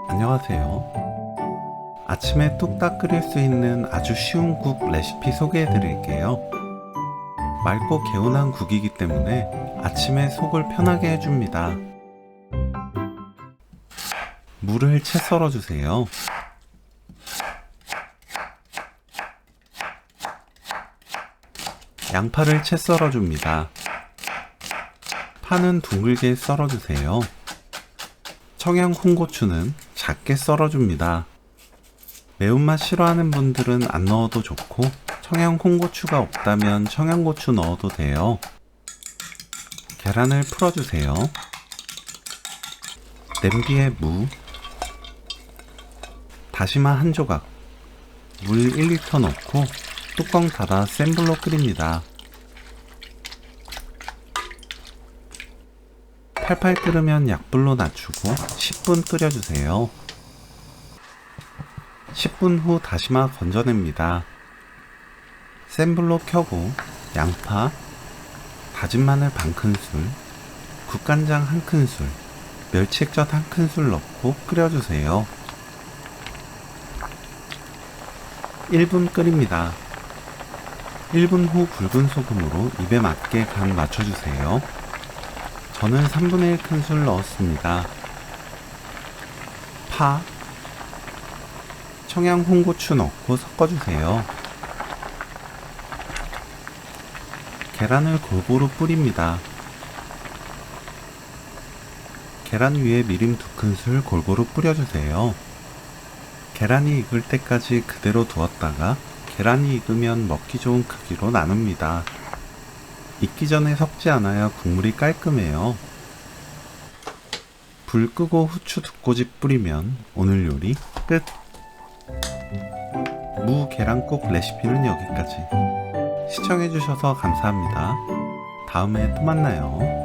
안녕하세요. 아침에 뚝딱 끓일 수 있는 아주 쉬운 국 레시피 소개해 드릴게요. 맑고 개운한 국이기 때문에 아침에 속을 편하게 해줍니다. 물을 채 썰어주세요. 양파를 채 썰어줍니다. 파는 둥글게 썰어주세요. 청양 홍고추는 작게 썰어줍니다. 매운맛 싫어하는 분들은 안 넣어도 좋고 청양 홍고추가 없다면 청양고추 넣어도 돼요. 계란을 풀어주세요. 냄비에 무, 다시마 한 조각, 물 1리터 넣고 뚜껑 닫아 센 불로 끓입니다. 팔팔 끓으면 약불로 낮추고 10분 끓여주세요. 10분 후 다시마 건져냅니다. 센 불로 켜고 양파, 다진 마늘 반 큰술, 국간장 한 큰술, 멸치액젓 한 큰술 넣고 끓여주세요. 1분 끓입니다. 1분 후 굵은 소금으로 입에 맞게 간 맞춰주세요. 저는 3분의 1 큰술 넣었습니다. 파, 청양 홍고추 넣고 섞어주세요. 계란을 골고루 뿌립니다. 계란 위에 미림 2큰술 골고루 뿌려주세요. 계란이 익을 때까지 그대로 두었다가 계란이 익으면 먹기 좋은 크기로 나눕니다. 익기 전에 섞지 않아야 국물이 깔끔해요. 불 끄고 후추 2꼬집 뿌리면 오늘 요리 끝! 무 계란국 레시피는 여기까지. 시청해주셔서 감사합니다. 다음에 또 만나요.